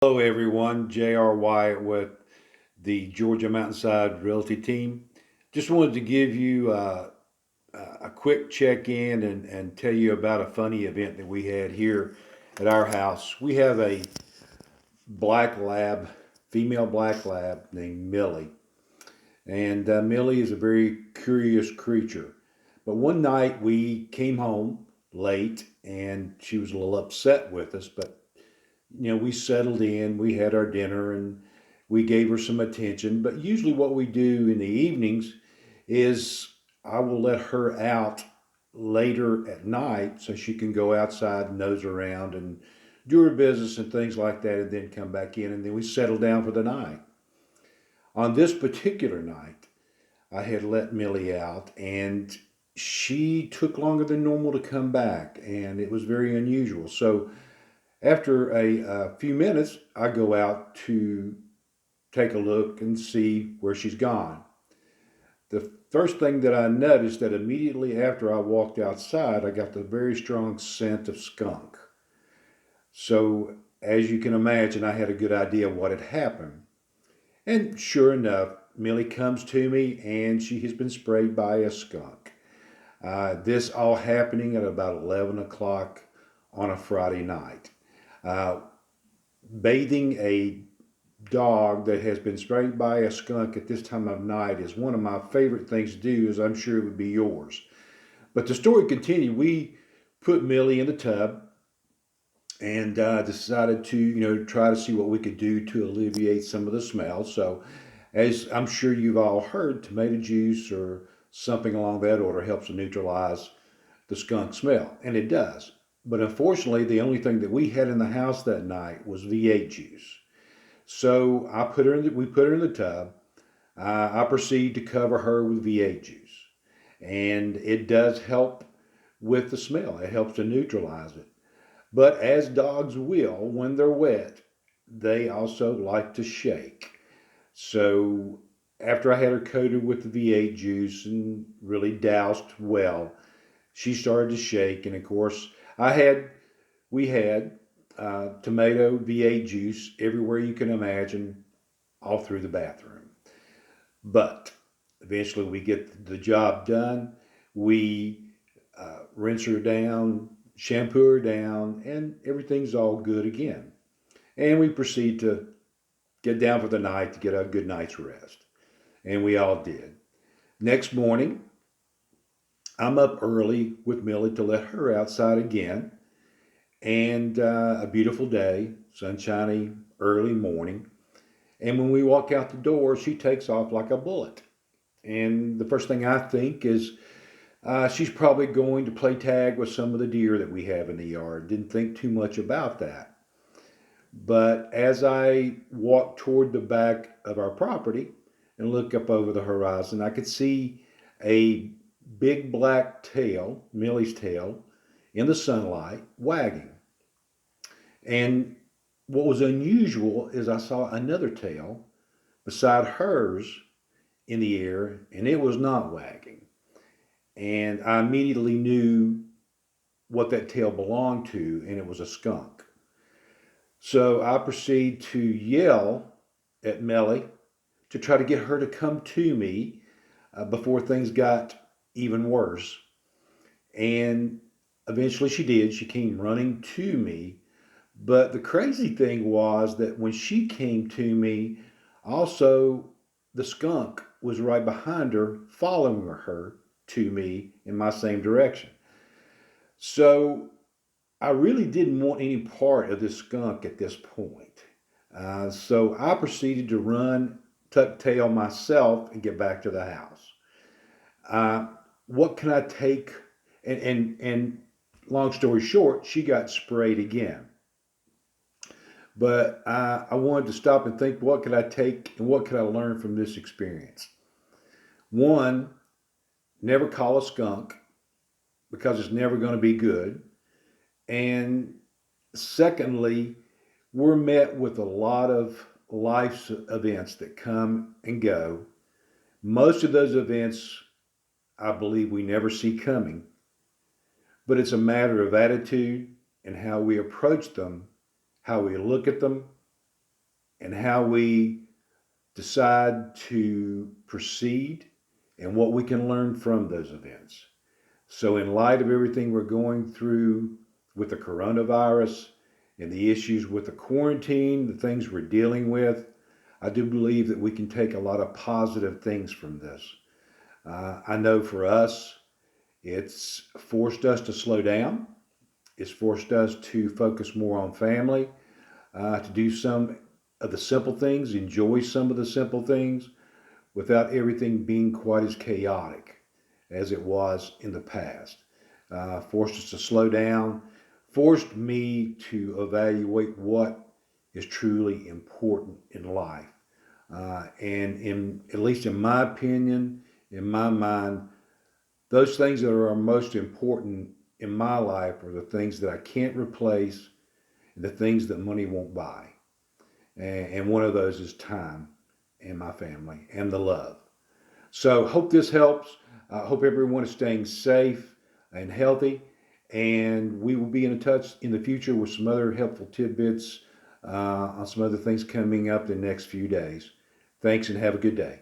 Hello, everyone. J.R. Wyatt with the Georgia Mountainside Realty Team. Just wanted to give you a quick check in and tell you about a funny event that we had here at our house. We have a black lab, female black lab named Millie. And Millie is a very curious creature. But one night we came home late and she was a little upset with us, but we settled in, we had our dinner, and we gave her some attention. But usually, what we do in the evenings is I will let her out later at night so she can go outside and nose around and do her business and things like that, and then come back in, and then we settle down for the night. On this particular night, I had let Millie out, and she took longer than normal to come back, and it was very unusual. So after a few minutes, I go out to take a look and see where she's gone. The first thing that I noticed that immediately after I walked outside, I got the very strong scent of skunk. So, as you can imagine, I had a good idea what had happened. And sure enough, Millie comes to me and she has been sprayed by a skunk. This all happening at about 11 o'clock on a Friday night. Uh, Bathing a dog that has been sprayed by a skunk at this time of night is one of my favorite things to do, as I'm sure it would be yours. But the story continued. We put Millie in the tub and decided to, try to see what we could do to alleviate some of the smell. So, as I'm sure you've all heard, tomato juice or something along that order helps to neutralize the skunk smell, and it does. But unfortunately, the only thing that we had in the house that night was V8 juice. So we put her in the tub. I proceed to cover her with V8 juice, and it does help with the smell. It helps to neutralize it. But as dogs will when they're wet, they also like to shake. So after I had her coated with the V8 juice and really doused well, she started to shake, and of course, I had we had tomato V8 juice everywhere you can imagine, all through the bathroom. But eventually, we get the job done. We rinse her down, shampoo her down, and everything's all good again. And we proceed to get down for the night to get a good night's rest. And we all did. Next morning, I'm up early with Millie to let her outside again. And a beautiful day, sunshiny, early morning. And when we walk out the door, she takes off like a bullet. And the first thing I think is she's probably going to play tag with some of the deer that we have in the yard. Didn't think too much about that. But as I walked toward the back of our property and look up over the horizon, I could see a big black tail, Millie's tail, in the sunlight wagging. And what was unusual is I saw another tail beside hers in the air, and it was not wagging. And I immediately knew what that tail belonged to, and it was a skunk. So I proceed to yell at Melly to try to get her to come to me before things got even worse. And eventually she did. She came running to me. But the crazy thing was that when she came to me, also the skunk was right behind her, following her to me in my same direction. So I really didn't want any part of this skunk at this point. So I proceeded to run, tuck tail myself, and get back to the house. Uh, what can I take? And long story short, she got sprayed again. But I wanted to stop and think, what could I take and what could I learn from this experience? One, never call a skunk because it's never going to be good. And secondly, we're met with a lot of life's events that come and go. Most of those events, I believe, we never see coming, but it's a matter of attitude and how we approach them, how we look at them, and how we decide to proceed and what we can learn from those events. So, in light of everything we're going through with the coronavirus and the issues with the quarantine, the things we're dealing with, I do believe that we can take a lot of positive things from this. I know for us, it's forced us to slow down. It's forced us to focus more on family, to do some of the simple things, enjoy some of the simple things without everything being quite as chaotic as it was in the past. Forced us to slow down, forced me to evaluate what is truly important in life. And at least in my opinion, in my mind, those things that are most important in my life are the things that I can't replace and the things that money won't buy. And one of those is time and my family and the love. So hope this helps. I hope everyone is staying safe and healthy. And we will be in touch in the future with some other helpful tidbits on some other things coming up the next few days. Thanks and have a good day.